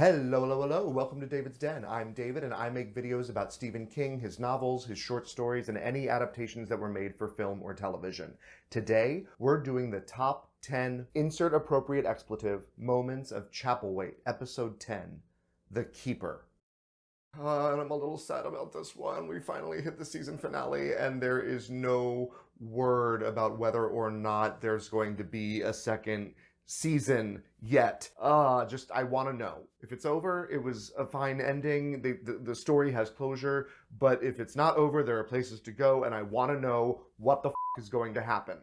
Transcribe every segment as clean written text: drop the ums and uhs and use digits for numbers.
Hello, hello, hello. Welcome to David's Den. I'm David, and I make videos about Stephen King, his novels, his short stories, and any adaptations that were made for film or television. Today, we're doing the top 10 insert appropriate expletive moments of Chapelwaite, episode 10, The Keeper. And I'm a little sad about this one. We finally hit the season finale, and there is no word about whether or not there's going to be a second season yet. I want to know. If it's over, it was a fine ending. The story has closure, but if it's not over, there are places to go, and I want to know what the is going to happen.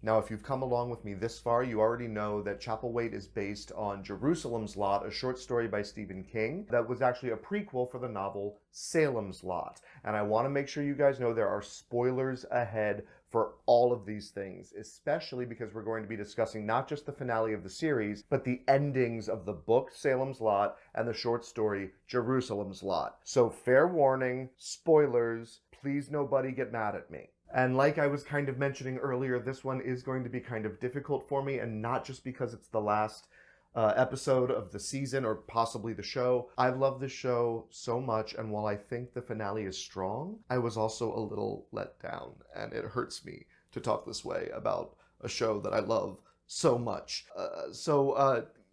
Now, if you've come along with me this far, you already know that Chapelwaite is based on Jerusalem's Lot, a short story by Stephen King that was actually a prequel for the novel Salem's Lot. And I want to make sure you guys know there are spoilers ahead for all of these things, especially because we're going to be discussing not just the finale of the series, but the endings of the book Salem's Lot and the short story Jerusalem's Lot. So fair warning, spoilers, please nobody get mad at me. And like I was kind of mentioning earlier, this one is going to be kind of difficult for me, and not just because it's the last episode of the season or possibly the show. I've loved this show so much, and while I think the finale is strong, I was also a little let down, and it hurts me to talk this way about a show that I love so much.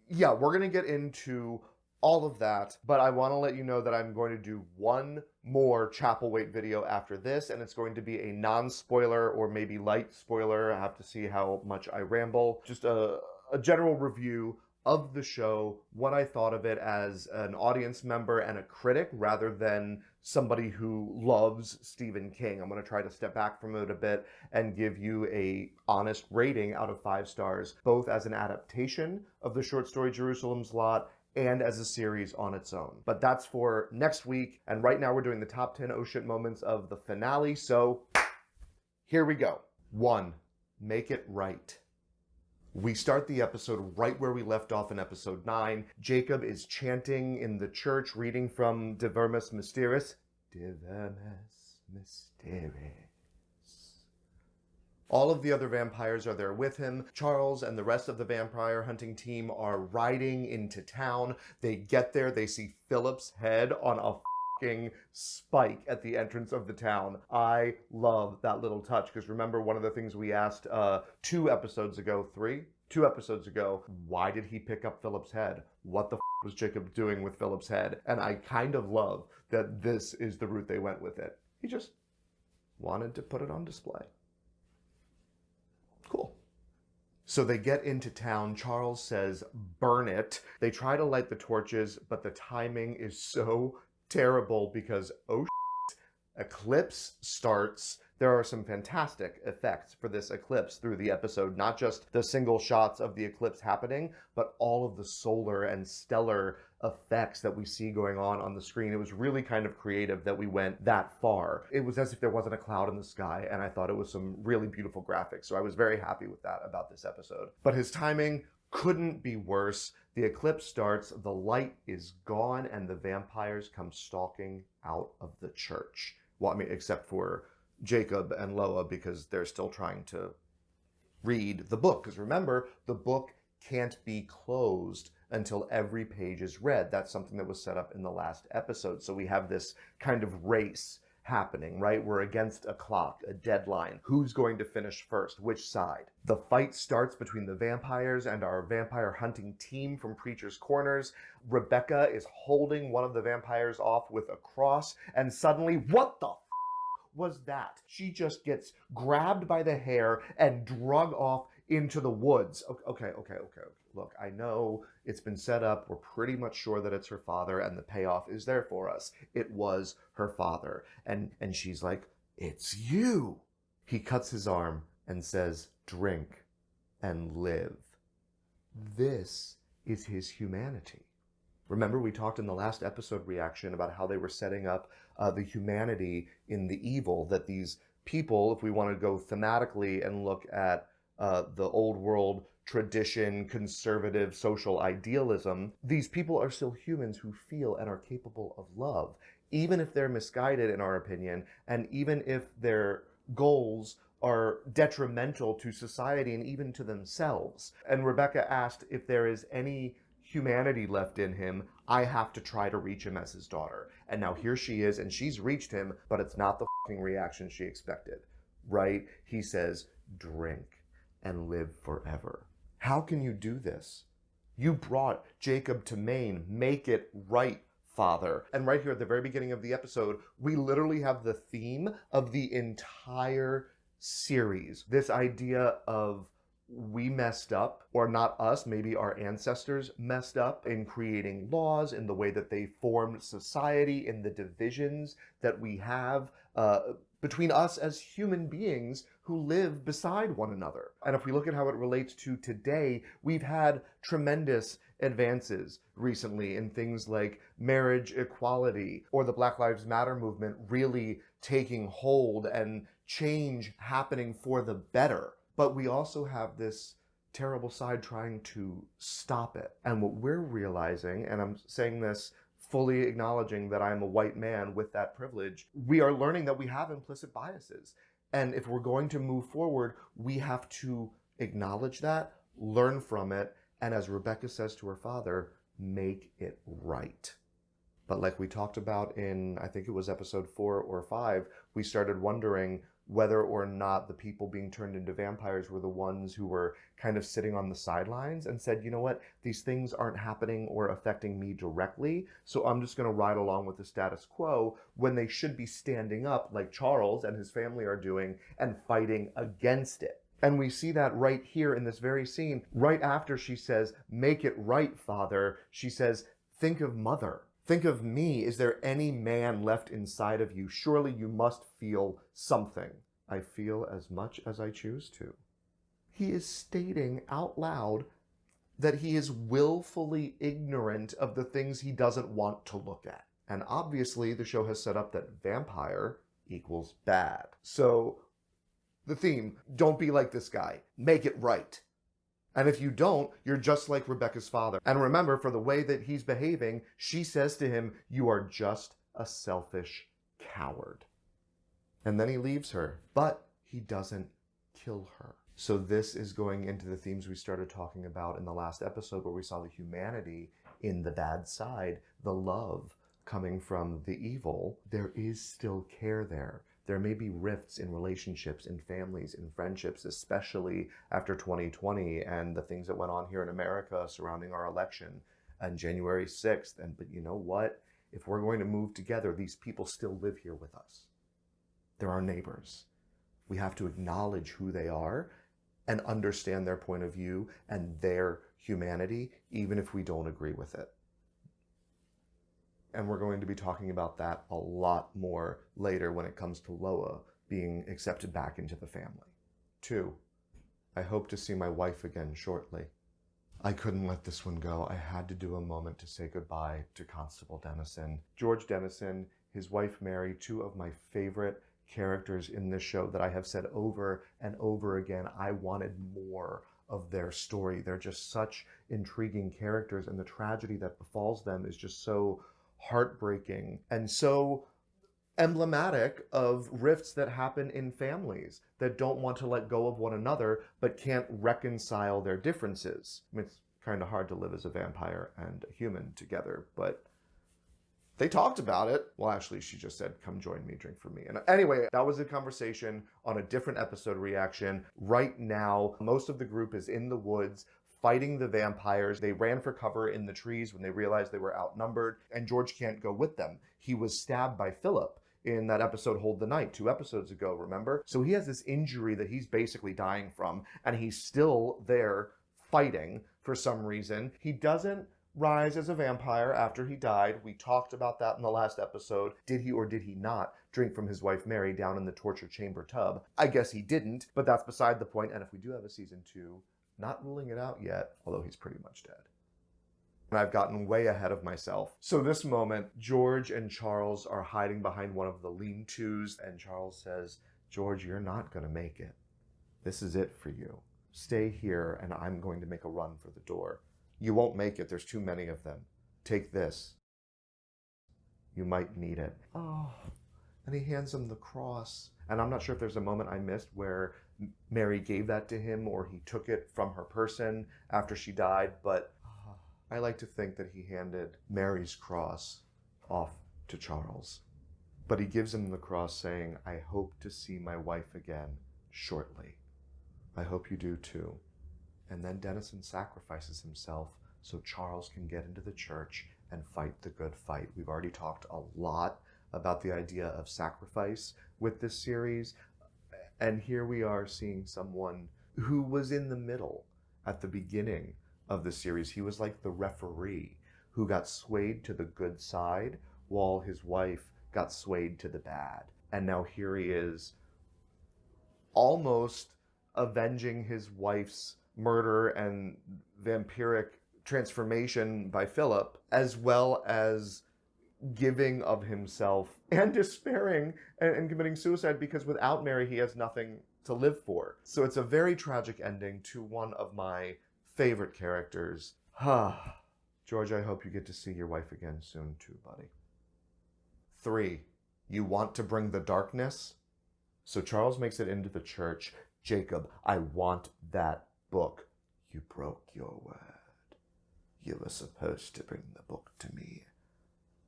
Yeah, we're going to get into all of that, but I want to let you know that I'm going to do one more Chapelwaite video after this, and it's going to be a non-spoiler or maybe light spoiler. I have to see how much I ramble. Just a general review of the show, what I thought of it as an audience member and a critic rather than somebody who loves Stephen King. I'm going to try to step back from it a bit and give you a honest rating out of 5 stars, both as an adaptation of the short story Jerusalem's Lot and as a series on its own. But that's for next week, and right now we're doing the top 10 oh shit moments of the finale, so here we go. 1. Make it right. We start the episode right where we left off in episode 9. Jacob is chanting in the church, reading from De Vermis Mysteris. De Vermis Mysteris. All of the other vampires are there with him. Charles and the rest of the vampire hunting team are riding into town. They get there, they see Philip's head on a fucking spike at the entrance of the town. I love that little touch, because remember, one of the things we asked 2 episodes ago, why did he pick up Philip's head? What the was Jacob doing with Philip's head? And I kind of love that this is the route they went with it. He just wanted to put it on display. Cool. So they get into town. Charles says, burn it. They try to light the torches, but the timing is so terrible because, oh shit, Eclipse starts. There are some fantastic effects for this eclipse through the episode, not just the single shots of the eclipse happening, but all of the solar and stellar effects that we see going on the screen. It was really kind of creative that we went that far. It was as if there wasn't a cloud in the sky, and I thought it was some really beautiful graphics, so I was very happy with that about this episode. But his timing couldn't be worse. The eclipse starts, the light is gone, and the vampires come stalking out of the church. Well, I mean, except for Jacob and Loa, because they're still trying to read the book. Because remember, the book can't be closed until every page is read. That's something that was set up in the last episode. So we have this kind of race happening, right? We're against a clock, a deadline. Who's going to finish first? Which side? The fight starts between the vampires and our vampire hunting team from Preacher's Corners. Rebecca is holding one of the vampires off with a cross, and suddenly, what the was that? She just gets grabbed by the hair and drug off into the woods. Okay. Look, I know it's been set up. We're pretty much sure that it's her father, and the payoff is there for us. It was her father. And she's like, it's you. He cuts his arm and says, drink and live. This is his humanity. Remember, we talked in the last episode reaction about how they were setting up the humanity in the evil, that these people, if we want to go thematically and look at the old world tradition, conservative social idealism, these people are still humans who feel and are capable of love, even if they're misguided, in our opinion, and even if their goals are detrimental to society and even to themselves. And Rebecca asked if there is any humanity left in him. I have to try to reach him as his daughter. And now here she is, and she's reached him, but it's not the fucking reaction she expected, right? He says, drink and live forever. How can you do this? You brought Jacob to Maine. Make it right, Father. And right here at the very beginning of the episode, we literally have the theme of the entire series. This idea of we messed up, or not us, maybe our ancestors messed up in creating laws, in the way that they formed society, in the divisions that we have between us as human beings who live beside one another. And if we look at how it relates to today, we've had tremendous advances recently in things like marriage equality, or the Black Lives Matter movement really taking hold and change happening for the better. But we also have this terrible side trying to stop it. And what we're realizing, and I'm saying this fully acknowledging that I'm a white man with that privilege, we are learning that we have implicit biases. And if we're going to move forward, we have to acknowledge that, learn from it, and as Rebecca says to her father, make it right. But like we talked about in, I think it was episode 4 or 5, we started wondering whether or not the people being turned into vampires were the ones who were kind of sitting on the sidelines and said, you know what, these things aren't happening or affecting me directly, so I'm just going to ride along with the status quo, when they should be standing up like Charles and his family are doing and fighting against it. And we see that right here in this very scene. Right after she says, make it right, Father, she says, think of Mother. Think of me. Is there any man left inside of you? Surely you must feel something. I feel as much as I choose to. He is stating out loud that he is willfully ignorant of the things he doesn't want to look at. And obviously the show has set up that vampire equals bad. So the theme, don't be like this guy. Make it right. And if you don't, you're just like Rebecca's father. And remember, for the way that he's behaving, she says to him, you are just a selfish coward. And then he leaves her, but he doesn't kill her. So this is going into the themes we started talking about in the last episode, where we saw the humanity in the bad side, the love coming from the evil. There is still care there. There may be rifts in relationships, in families, in friendships, especially after 2020 and the things that went on here in America surrounding our election on January 6th. But you know what? If we're going to move together, these people still live here with us. They're our neighbors. We have to acknowledge who they are and understand their point of view and their humanity, even if we don't agree with it. And we're going to be talking about that a lot more later when it comes to Loa being accepted back into the family. 2, I hope to see my wife again shortly. I couldn't let this one go. I had to do a moment to say goodbye to Constable Dennison. George Dennison, his wife Mary, 2 of my favorite characters in this show that I have said over and over again, I wanted more of their story. They're just such intriguing characters, and the tragedy that befalls them is just so heartbreaking and so emblematic of rifts that happen in families that don't want to let go of one another but can't reconcile their differences. I mean, it's kind of hard to live as a vampire and a human together, but they talked about it. Well, actually, she just said, come join me, drink for me. And anyway, that was a conversation on a different episode reaction. Right now, most of the group is in the woods fighting the vampires. They ran for cover in the trees when they realized they were outnumbered, and George can't go with them. He was stabbed by Philip in that episode Hold the Night 2 episodes ago, remember? So he has this injury that he's basically dying from, and he's still there fighting for some reason. He doesn't rise as a vampire after he died. We talked about that in the last episode. Did he or did he not drink from his wife Mary down in the torture chamber tub? I guess he didn't, but that's beside the point. And if we do have a season 2, not ruling it out yet, although he's pretty much dead. And I've gotten way ahead of myself. So this moment, George and Charles are hiding behind one of the lean-tos, and Charles says, George, you're not going to make it. This is it for you. Stay here, and I'm going to make a run for the door. You won't make it. There's too many of them. Take this. You might need it. Oh, and he hands him the cross. And I'm not sure if there's a moment I missed where Mary gave that to him or he took it from her person after she died, but I like to think that he handed Mary's cross off to Charles. But he gives him the cross saying, I hope to see my wife again shortly. I hope you do too. And then Denison sacrifices himself so Charles can get into the church and fight the good fight. We've already talked a lot about the idea of sacrifice with this series. And here we are seeing someone who was in the middle at the beginning of the series. He was like the referee who got swayed to the good side while his wife got swayed to the bad. And now here he is almost avenging his wife's murder and vampiric transformation by Philip, as well as giving of himself and despairing and committing suicide because without Mary, he has nothing to live for. So it's a very tragic ending to one of my favorite characters. George, I hope you get to see your wife again soon too, buddy. 3, you want to bring the darkness? So Charles makes it into the church. Jacob, I want that book. You broke your word. You were supposed to bring the book to me.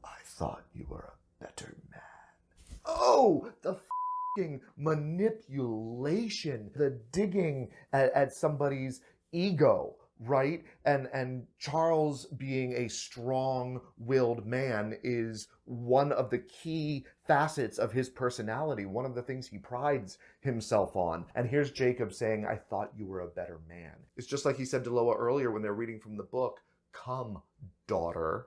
I thought you were a better man. Oh, the f***ing manipulation, the digging at somebody's ego, right? And Charles being a strong-willed man is one of the key facets of his personality, one of the things he prides himself on. And here's Jacob saying, I thought you were a better man. It's just like he said to Loa earlier when they're reading from the book, come, daughter,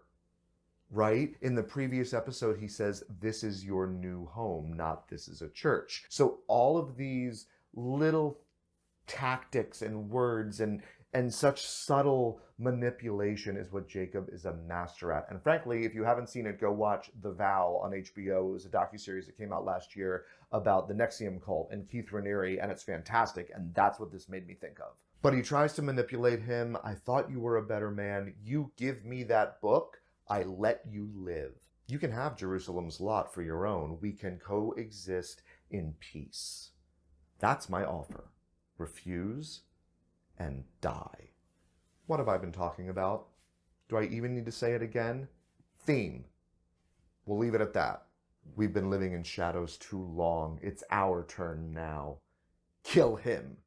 right? In the previous episode, he says, this is your new home, not this is a church. So all of these little tactics and words and such subtle manipulation is what Jacob is a master at. And frankly, if you haven't seen it, go watch The Vow on HBO. It was a docuseries that came out last year about the Nexium cult and Keith Raniere, and it's fantastic. And that's what this made me think of. But he tries to manipulate him. I thought you were a better man. You give me that book, I let you live. You can have Jerusalem's lot for your own. We can coexist in peace. That's my offer. Refuse and die. What have I been talking about? Do I even need to say it again? Theme. We'll leave it at that. We've been living in shadows too long. It's our turn now. Kill him.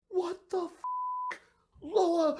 What the f***? Loa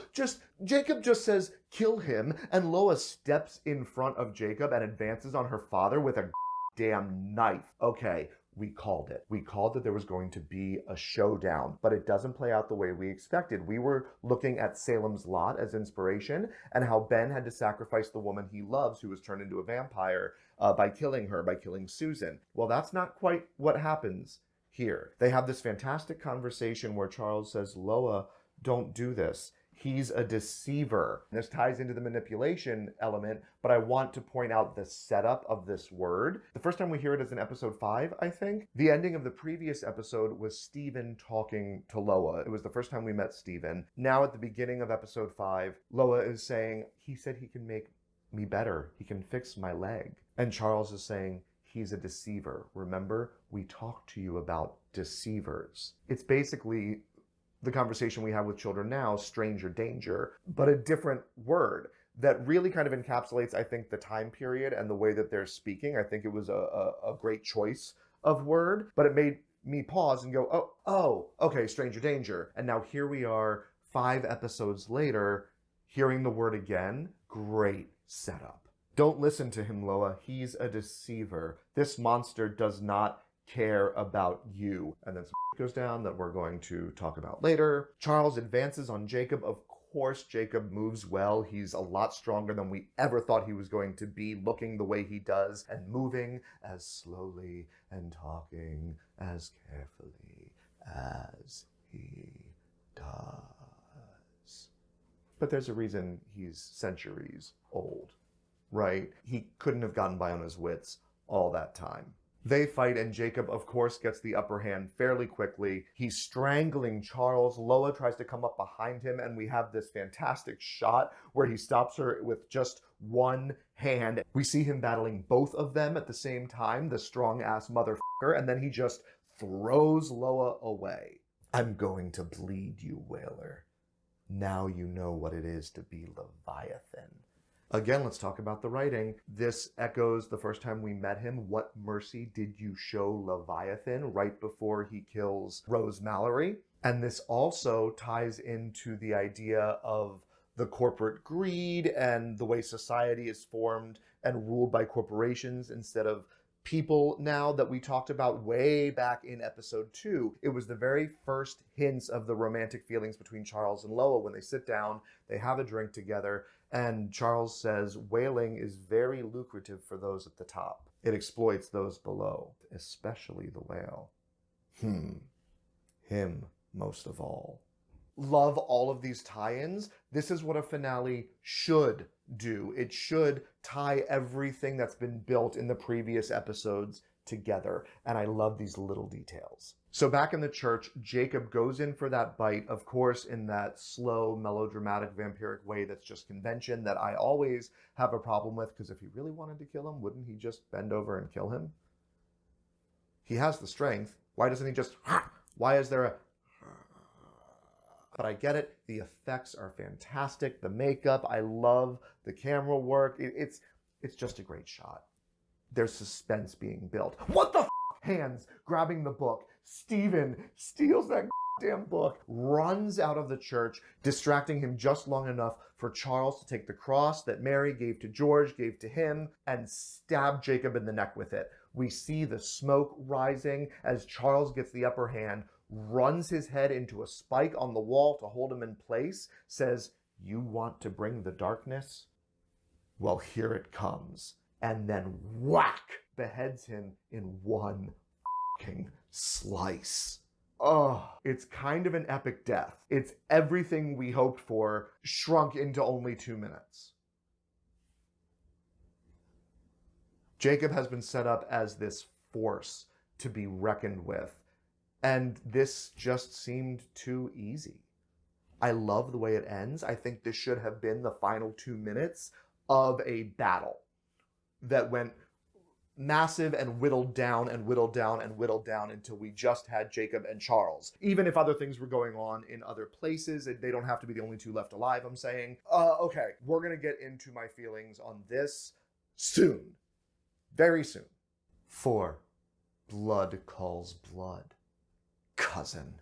Jacob just says, kill him, and Loa steps in front of Jacob and advances on her father with a damn knife. Okay. We called it. We called that there was going to be a showdown, but it doesn't play out the way we expected. We were looking at Salem's Lot as inspiration and how Ben had to sacrifice the woman he loves who was turned into a vampire by killing her, by killing Susan. Well, that's not quite what happens here. They have this fantastic conversation where Charles says, Loa, don't do this. He's a deceiver. This ties into the manipulation element, but I want to point out the setup of this word. The first time we hear it is in episode 5, I think. The ending of the previous episode was Stephen talking to Loa. It was the first time we met Stephen. Now at the beginning of episode 5, Loa is saying, he said he can make me better. He can fix my leg. And Charles is saying, he's a deceiver. Remember, we talked to you about deceivers. It's basically the conversation we have with children now, stranger danger, but a different word that really kind of encapsulates, I think, the time period and the way that they're speaking. I think it was a great choice of word, but it made me pause and go, oh, okay, stranger danger. And now here we are 5 episodes later, hearing the word again. Great setup. Don't listen to him, Loa. He's a deceiver. This monster does not care about you. And then some goes down that we're going to talk about later. Charles advances on Jacob. Of course, Jacob moves well. He's a lot stronger than we ever thought he was going to be, looking the way he does and moving as slowly and talking as carefully as he does. But there's a reason he's centuries old, right? He couldn't have gotten by on his wits all that time. They fight, and Jacob, of course, gets the upper hand fairly quickly. He's strangling Charles. Loa tries to come up behind him, and we have this fantastic shot where he stops her with just one hand. We see him battling both of them at the same time, the strong-ass motherfucker, and then he just throws Loa away. I'm going to bleed you, Whaler. Now you know what it is to be Leviathan. Again, let's talk about the writing. This echoes the first time we met him. What mercy did you show Leviathan right before he kills Rose Mallory? And this also ties into the idea of the corporate greed and the way society is formed and ruled by corporations instead of people now that we talked about way back in episode 2. It was the very first hints of the romantic feelings between Charles and Loa when they sit down, they have a drink together, and Charles says, whaling is very lucrative for those at the top. It exploits those below, especially the whale. Him most of all. Love all of these tie-ins. This is what a finale should do. It should tie everything that's been built in the previous episodes together. And I love these little details. So back in the church, Jacob goes in for that bite, of course, in that slow, melodramatic, vampiric way that's just convention that I always have a problem with, because if he really wanted to kill him, wouldn't he just bend over and kill him? He has the strength. Why doesn't he just... Why is there a... But I get it. The effects are fantastic. The makeup, I love the camera work. It's just a great shot. There's suspense being built. What the f? Hands grabbing the book. Stephen steals that damn book, runs out of the church, distracting him just long enough for Charles to take the cross that Mary gave to George, gave to him, and stab Jacob in the neck with it. We see the smoke rising as Charles gets the upper hand, runs his head into a spike on the wall to hold him in place, says, "You want to bring the darkness? Well, here it comes." And then whack, beheads him in one fucking slice. Oh, it's kind of an epic death. It's everything we hoped for, shrunk into only 2 minutes. Jacob has been set up as this force to be reckoned with, and this just seemed too easy. I love the way it ends. I think this should have been the final 2 minutes of a battle that went massive and whittled down and whittled down and whittled down until we just had Jacob and Charles. Even if other things were going on in other places, they don't have to be the only two left alive, I'm saying. Okay, we're gonna get into my feelings on this soon. Very soon. 4. Blood calls blood. Cousin.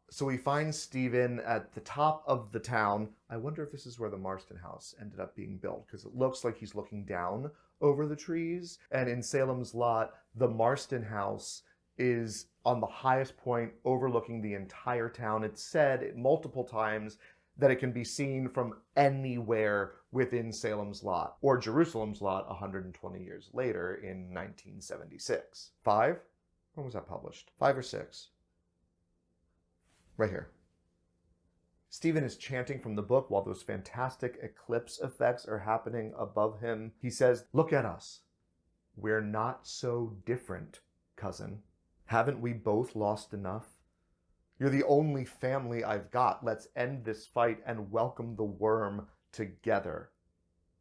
So we find Stephen at the top of the town. I wonder if this is where the Marston house ended up being built, because it looks like he's looking down over the trees. And in Salem's Lot, the Marston house is on the highest point overlooking the entire town. It's said multiple times that it can be seen from anywhere within Salem's Lot, or Jerusalem's Lot 120 years later in 1976. 5? When was that published? 5 or 6? Right here. Stephen is chanting from the book while those fantastic eclipse effects are happening above him. He says, "Look at us. We're not so different, cousin. Haven't we both lost enough? You're the only family I've got. Let's end this fight and welcome the worm together."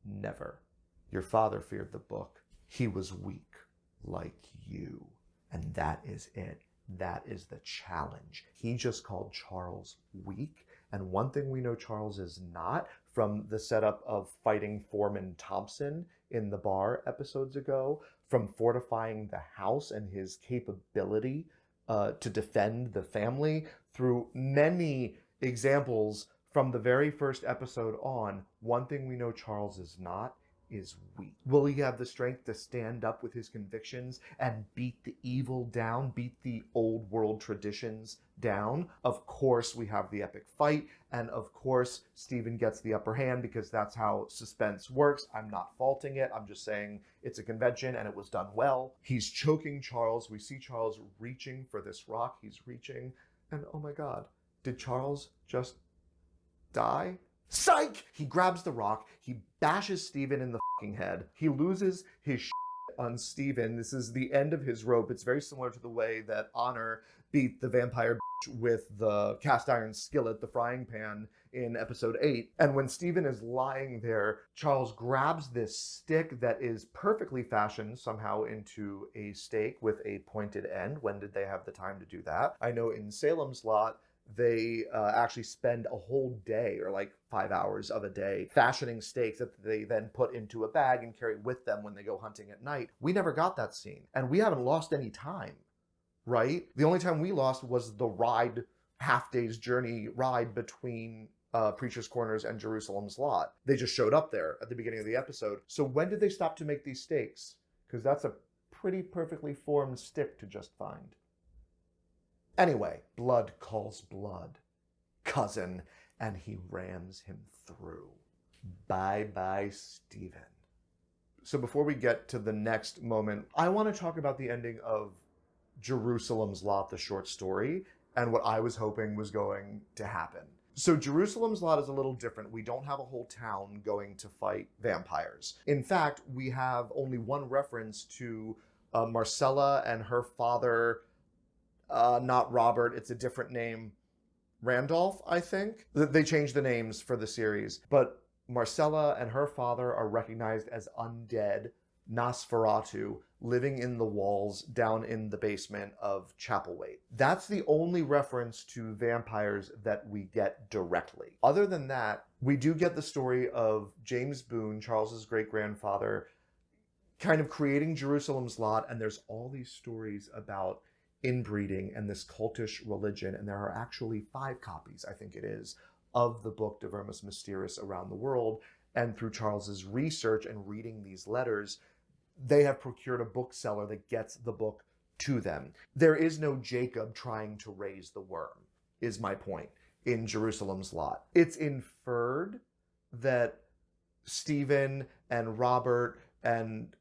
Never. Your father feared the book. He was weak, like you. And that is it. That is the challenge. He just called Charles weak. And one thing we know Charles is not, from the setup of fighting Foreman Thompson in the bar episodes ago, from fortifying the house and his capability to defend the family, through many examples from the very first episode on, one thing we know Charles is not is weak. Will he have the strength to stand up with his convictions and beat the evil down, beat the old world traditions down? Of course, we have the epic fight, and of course, Stephen gets the upper hand because that's how suspense works. I'm not faulting it. I'm just saying it's a convention and it was done well. He's choking Charles. We see Charles reaching for this rock. He's reaching, and oh my God, did Charles just die? Psych! He grabs the rock, he bashes Stephen in the fucking head, he loses his shit on Stephen. This is the end of his rope. It's very similar to the way that Honor beat the vampire with the cast iron skillet, the frying pan, in episode 8. And when Stephen is lying there, Charles grabs this stick that is perfectly fashioned somehow into a stake with a pointed end. When did they have the time to do that? I know in Salem's Lot, they actually spend a whole day, or like 5 hours of a day, fashioning stakes that they then put into a bag and carry with them when they go hunting at night. We never got that scene, and we haven't lost any time, right? The only time we lost was the ride, half day's journey ride between Preacher's Corners and Jerusalem's Lot. They just showed up there at the beginning of the episode. So when did they stop to make these stakes? Because that's a pretty perfectly formed stick to just find. Anyway, blood calls blood, cousin, and he rams him through. Bye-bye, Stephen. So before we get to the next moment, I want to talk about the ending of Jerusalem's Lot, the short story, and what I was hoping was going to happen. So Jerusalem's Lot is a little different. We don't have a whole town going to fight vampires. In fact, we have only one reference to Marcella and her father, not Robert, it's a different name, Randolph, I think. They changed the names for the series. But Marcella and her father are recognized as undead Nosferatu living in the walls down in the basement of Chapelwaite. That's the only reference to vampires that we get directly. Other than that, we do get the story of James Boone, Charles's great-grandfather, kind of creating Jerusalem's Lot, and there's all these stories about inbreeding and this cultish religion, and there are actually 5 copies, I think it is, of the book De Vermis Mysteriis around the world. And through Charles's research and reading these letters, they have procured a bookseller that gets the book to them. There is no Jacob trying to raise the worm, is my point, in Jerusalem's Lot. It's inferred that Stephen and Robert and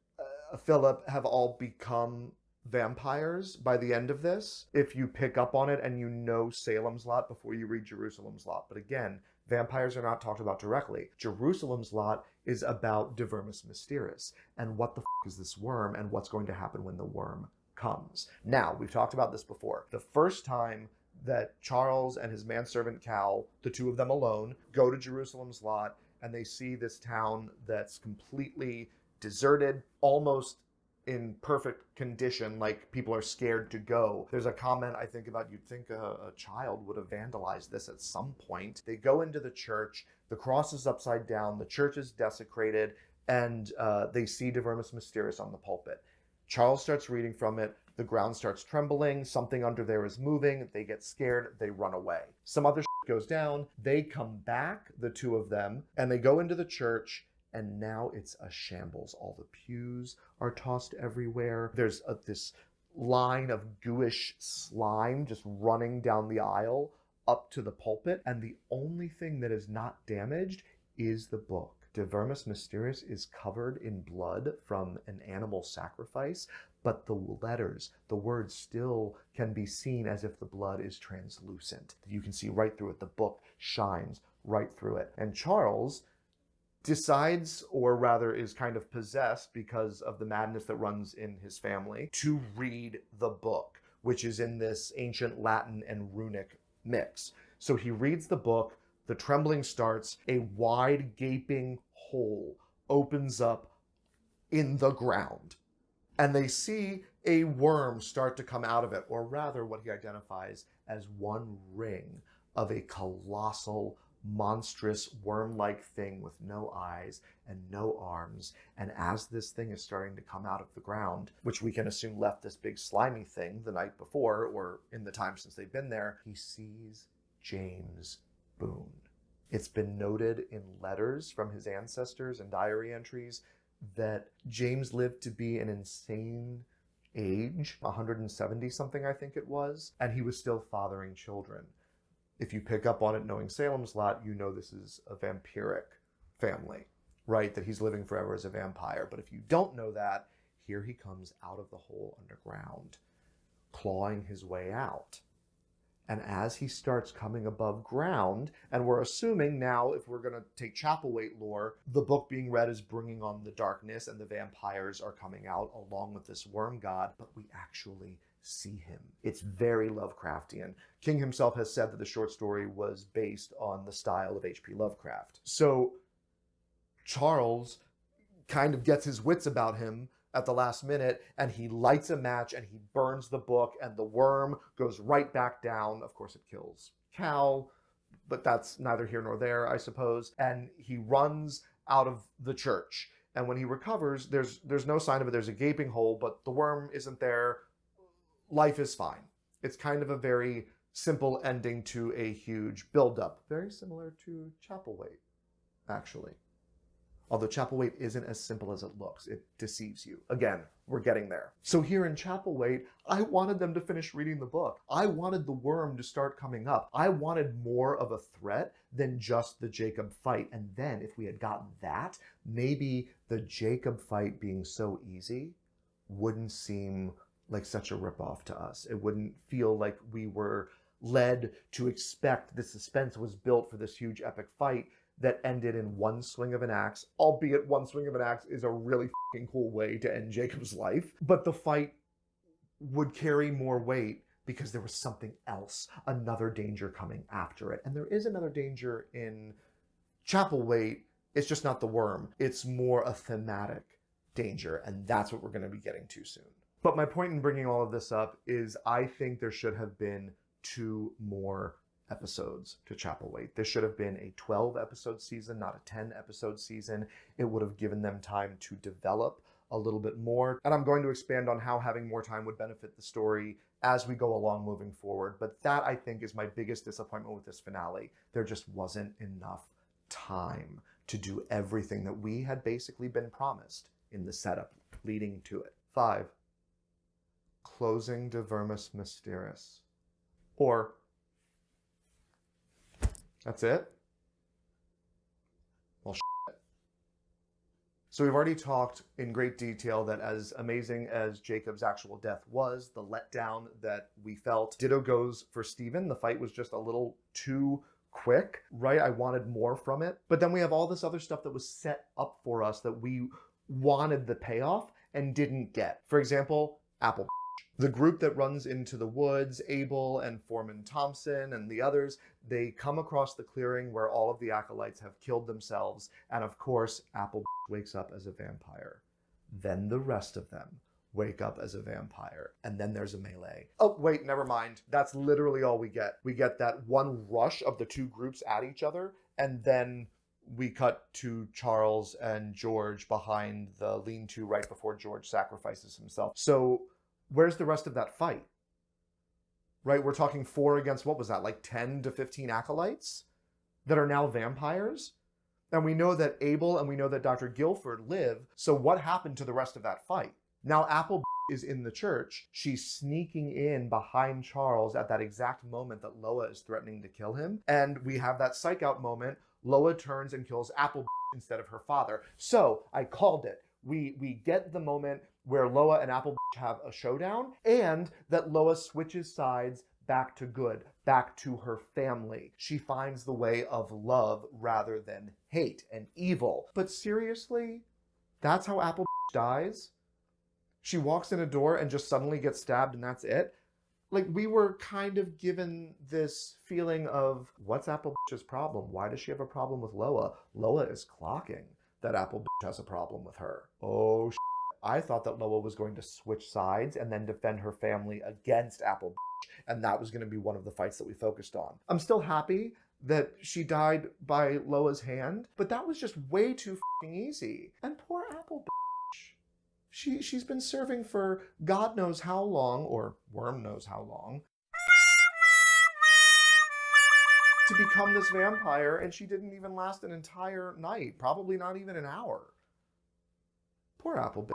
Philip have all become vampires by the end of this, if you pick up on it and you know Salem's Lot before you read Jerusalem's Lot. But again, vampires are not talked about directly. Jerusalem's Lot is about De Vermis Mysteriis, and what the is this worm, and what's going to happen when the worm comes. Now, we've talked about this before. The first time that Charles and his manservant Cal, the two of them alone, go to Jerusalem's Lot, and they see this town that's completely deserted, almost in perfect condition, like people are scared to go. There's a comment, I think, about you'd think a child would have vandalized this at some point. They go into the church, the cross is upside down, the church is desecrated, and they see De Vermis Mysteriis on the pulpit. Charles starts reading from it, the ground starts trembling, something under there is moving, they get scared, they run away. Some other shit goes down, they come back, the two of them, and they go into the church, and now it's a shambles. All the pews are tossed everywhere. There's this line of gooish slime just running down the aisle up to the pulpit. And the only thing that is not damaged is the book. De Vermis Mysteriis is covered in blood from an animal sacrifice, but the letters, the words still can be seen as if the blood is translucent. You can see right through it. The book shines right through it. And Charles decides, or rather is kind of possessed because of the madness that runs in his family, to read the book, which is in this ancient Latin and runic mix. So he reads the book, the trembling starts, a wide gaping hole opens up in the ground, and they see a worm start to come out of it, or rather what he identifies as one ring of a colossal, monstrous worm-like thing with no eyes and no arms. And as this thing is starting to come out of the ground, which we can assume left this big slimy thing the night before or in the time since they've been there, he sees James Boone. It's been noted in letters from his ancestors and diary entries that James lived to be an insane age, 170 something I think it was, and he was still fathering children. If you pick up on it knowing Salem's Lot, you know this is a vampiric family, right? That he's living forever as a vampire. But if you don't know that, here he comes out of the hole underground, clawing his way out. And as he starts coming above ground, and we're assuming now, if we're going to take Chapelwaite lore, the book being read is bringing on the darkness and the vampires are coming out along with this worm god, but we actually see him. It's very Lovecraftian. King himself has said that the short story was based on the style of H.P. Lovecraft. So Charles kind of gets his wits about him at the last minute, and he lights a match and he burns the book, and the worm goes right back down. Of course, it kills Cal, but that's neither here nor there, I suppose. And he runs out of the church. And when he recovers, there's no sign of it. There's a gaping hole, but the worm isn't there. Life is fine. It's kind of a very simple ending to a huge buildup. Very similar to Chapelwaite, actually. Although Chapelwaite isn't as simple as it looks. It deceives you. Again, we're getting there. So here in Chapelwaite, I wanted them to finish reading the book. I wanted the worm to start coming up. I wanted more of a threat than just the Jacob fight. And then if we had gotten that, maybe the Jacob fight being so easy wouldn't seem like such a ripoff to us. It wouldn't feel like we were led to expect the suspense was built for this huge epic fight that ended in one swing of an axe, albeit one swing of an axe is a really fucking cool way to end Jacob's life. But the fight would carry more weight because there was something else, another danger coming after it. And there is another danger in Chapelwaite. It's just not the worm. It's more a thematic danger, and that's what we're going to be getting to soon. But my point in bringing all of this up is I think there should have been 2 more episodes to Chapelwaite. This should have been a 12-episode season, not a 10-episode season. It would have given them time to develop a little bit more. And I'm going to expand on how having more time would benefit the story as we go along moving forward. But that, I think, is my biggest disappointment with this finale. There just wasn't enough time to do everything that we had basically been promised in the setup leading to it. 5. Closing de Vermis Mysteris. Or that's it? Well, shit. So we've already talked in great detail that as amazing as Jacob's actual death was, the letdown that we felt, ditto goes for Stephen. The fight was just a little too quick, right? I wanted more from it. But then we have all this other stuff that was set up for us that we wanted the payoff and didn't get. For example, Apple. The group that runs into the woods, Abel and Foreman Thompson and the others, they come across the clearing where all of the acolytes have killed themselves. And of course, Apple wakes up as a vampire. Then the rest of them wake up as a vampire. And then there's a melee. Oh, wait, never mind. That's literally all we get. We get that one rush of the 2 groups at each other. And then we cut to Charles and George behind the lean-to right before George sacrifices himself. So where's the rest of that fight? Right, we're talking 4 against, what was that, like 10 to 15 acolytes that are now vampires? And we know that Abel and we know that Dr. Guilford live, so what happened to the rest of that fight? Now Apple is in the church. She's sneaking in behind Charles at that exact moment that Loa is threatening to kill him. And we have that psych out moment. Loa turns and kills Apple instead of her father. So I called it. We get the moment where Loa and Apple have a showdown, and that Loa switches sides back to good, back to her family. She finds the way of love rather than hate and evil. But seriously, that's how Apple dies? She walks in a door and just suddenly gets stabbed and that's it? Like, we were kind of given this feeling of, what's Apple's problem? Why does she have a problem with Loa? Loa is clocking that Apple has a problem with her. Oh, shit. I thought that Loa was going to switch sides and then defend her family against Apple, and that was going to be one of the fights that we focused on. I'm still happy that she died by Loa's hand, but that was just way too fucking easy. And poor Apple, she's been serving for God knows how long, or worm knows how long, to become this vampire, and she didn't even last an entire night, probably not even an hour. Poor Apple.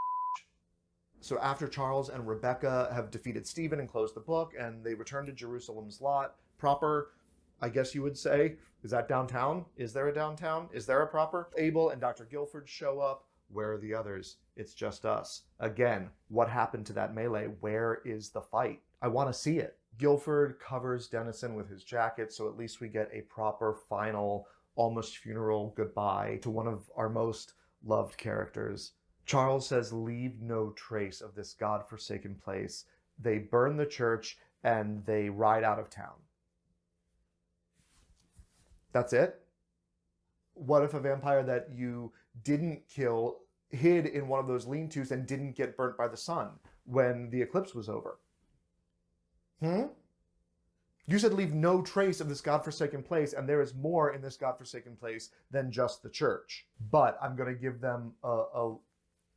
So after Charles and Rebecca have defeated Stephen and closed the book, and they return to Jerusalem's lot proper, I guess you would say. Is that downtown? Is there a downtown? Is there a proper? Abel and Dr. Guilford show up. Where are the others? It's just us. Again, what happened to that melee? Where is the fight? I want to see it. Guilford covers Dennison with his jacket, so at least we get a proper final, almost funeral goodbye to one of our most loved characters. Charles says, leave no trace of this God-forsaken place. They burn the church and they ride out of town. That's it? What if a vampire that you didn't kill hid in one of those lean-tos and didn't get burnt by the sun when the eclipse was over? You You said leave no trace of this godforsaken place, and there is more in this godforsaken place than just the church. But I'm going to give them a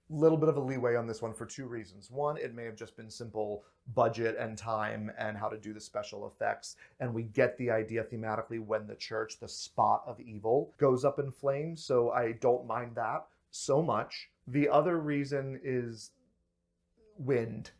little bit of a leeway on this one for two reasons. One, it may have just been simple budget and time and how to do the special effects. And we get the idea thematically when the church, the spot of evil, goes up in flames. So I don't mind that so much. The other reason is wind.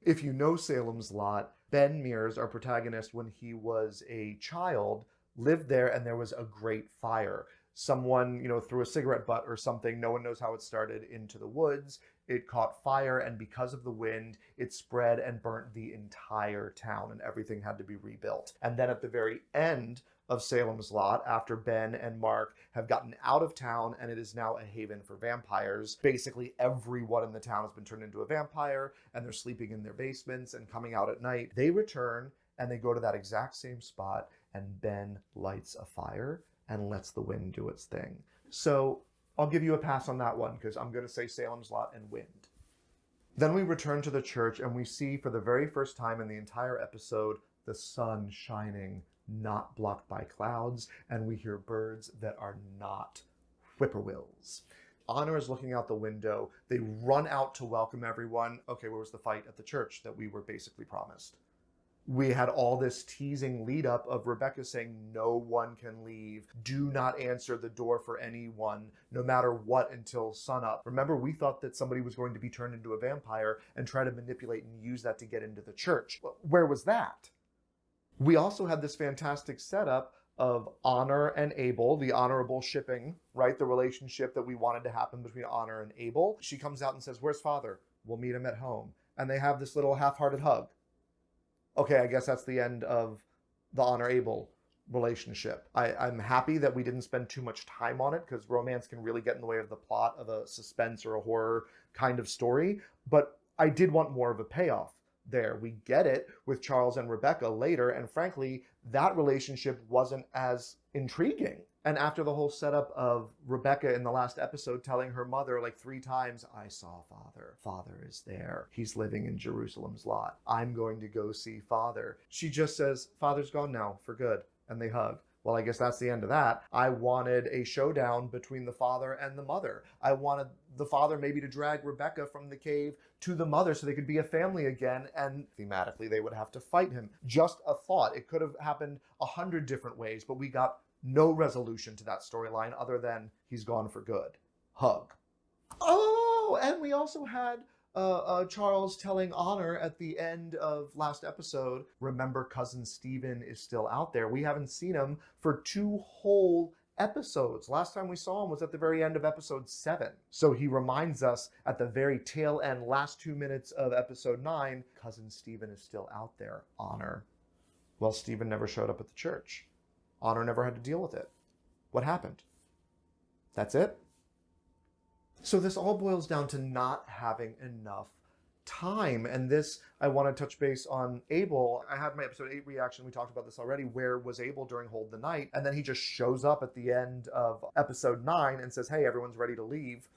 If you know Salem's Lot, Ben Mears, our protagonist, when he was a child, lived there and there was a great fire. Someone, threw a cigarette butt or something, no one knows how it started, into the woods. It caught fire, and because of the wind, it spread and burnt the entire town, and everything had to be rebuilt. And then at the very end of Salem's Lot, after Ben and Mark have gotten out of town and it is now a haven for vampires, basically everyone in the town has been turned into a vampire and they're sleeping in their basements and coming out at night. They return and they go to that exact same spot, and Ben lights a fire and lets the wind do its thing. So I'll give you a pass on that one because I'm going to say Salem's Lot and wind. Then we return to the church and we see for the very first time in the entire episode the sun shining, not blocked by clouds, and we hear birds that are not whippoorwills. Honor is looking out the window. They run out to welcome everyone. Okay, where was the fight at the church that we were basically promised? We had all this teasing lead up of Rebecca saying no one can leave. Do not answer the door for anyone, no matter what, until sunup. Remember, we thought that somebody was going to be turned into a vampire and try to manipulate and use that to get into the church. Where was that? We also had this fantastic setup of Honor and Abel, the honorable shipping, right? The relationship that we wanted to happen between Honor and Abel. She comes out and says, "Where's Father? We'll meet him at home." And they have this little half-hearted hug. Okay, I guess that's the end of the Honor-Abel relationship. I'm happy that we didn't spend too much time on it because romance can really get in the way of the plot of a suspense or a horror kind of story. But I did want more of a payoff there. We get it with Charles and Rebecca later, and frankly, that relationship wasn't as intriguing. And after the whole setup of Rebecca in the last episode telling her mother like 3 times, "I saw Father. Father is there. He's living in Jerusalem's Lot. I'm going to go see Father." She just says, "Father's gone now for good." And they hug. Well, I guess that's the end of that. I wanted a showdown between the father and the mother. I wanted the father maybe to drag Rebecca from the cave to the mother so they could be a family again, and thematically they would have to fight him. Just a thought. It could have happened 100 different ways, but we got no resolution to that storyline other than he's gone for good. Hug. Oh, and we also had Charles telling Honor at the end of last episode, remember cousin Stephen is still out there. We haven't seen him for 2 whole episodes. Last time we saw him was at the very end of episode 7. So he reminds us at the very tail end, last 2 minutes of episode 9, cousin Stephen is still out there. Honor. Well, Stephen never showed up at the church. Honor never had to deal with it. What happened? That's it? So this all boils down to not having enough time. And this, I want to touch base on Abel. I had my episode 8 reaction. We talked about this already. Where was Abel during Hold the Night? And then he just shows up at the end of episode 9 and says, "Hey, everyone's ready to leave."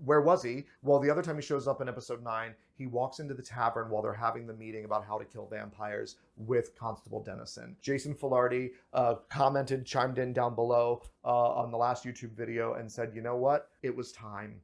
Where was he? Well, the other time he shows up in episode 9, he walks into the tavern while they're having the meeting about how to kill vampires with Constable Dennison. Jason Filardi chimed in down below on the last YouTube video and said, you know what? It was time.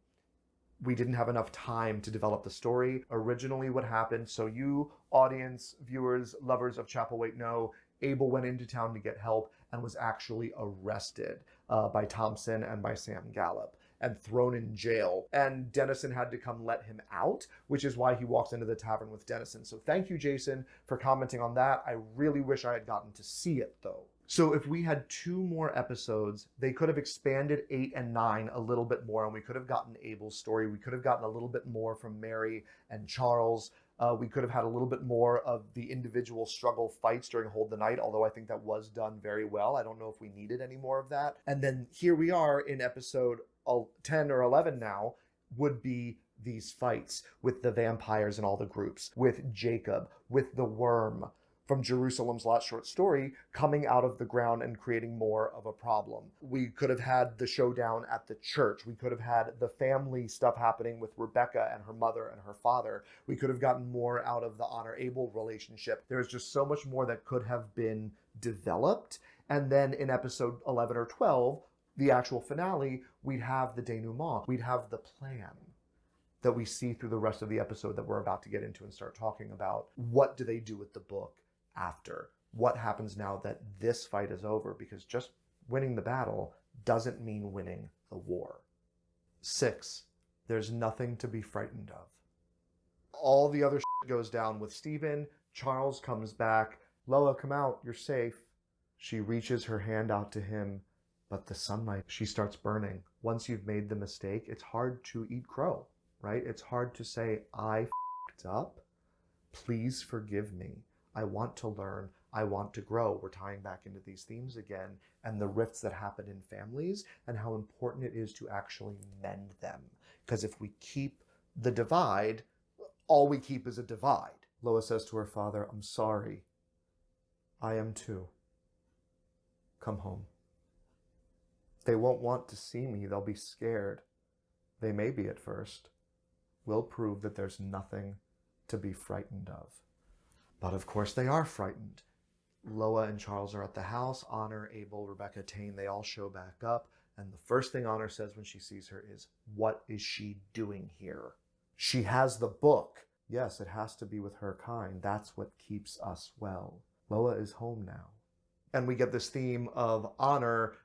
We didn't have enough time to develop the story. Originally what happened, so you audience, viewers, lovers of Chapelwaite know, Abel went into town to get help and was actually arrested by Thompson and by Sam Gallup and thrown in jail. And Dennison had to come let him out, which is why he walks into the tavern with Dennison. So thank you, Jason, for commenting on that. I really wish I had gotten to see it, though. So if we had 2 more episodes, they could have expanded 8 and 9 a little bit more, and we could have gotten Abel's story. We could have gotten a little bit more from Mary and Charles. We could have had a little bit more of the individual struggle fights during Hold the Night, although I think that was done very well. I don't know if we needed any more of that. And then here we are in episode 10 or 11 now, would be these fights with the vampires and all the groups, with Jacob, with the worm. from Jerusalem's Lot short story coming out of the ground and creating more of a problem. We could have had the showdown at the church. We could have had the family stuff happening with Rebecca and her mother and her father. We could have gotten more out of the Honor Abel relationship. There's just so much more that could have been developed. And then in episode 11 or 12, the actual finale, we'd have the denouement. We'd have the plan that we see through the rest of the episode that we're about to get into and start talking about. What do they do with the book after? What happens now that this fight is over? Because just winning the battle doesn't mean winning the war. 6, there's nothing to be frightened of. All the other shit goes down with Stephen. Charles comes back. Loa, come out, you're safe. She reaches her hand out to him, but the sunlight, she starts burning. Once you've made the mistake, it's hard to eat crow, right? It's hard to say, I f***ed up. Please forgive me. I want to learn. I want to grow. We're tying back into these themes again and the rifts that happen in families and how important it is to actually mend them. Because if we keep the divide, all we keep is a divide. Loa says to her father, I'm sorry. I am too. Come home. They won't want to see me. They'll be scared. They may be at first. We'll prove that there's nothing to be frightened of. But of course they are frightened. Loa and Charles are at the house. Honor, Abel, Rebecca, Tane, they all show back up. And the first thing Honor says when she sees her is, what is she doing here? She has the book. Yes, it has to be with her kind. That's what keeps us well. Loa is home now. And we get this theme of Honor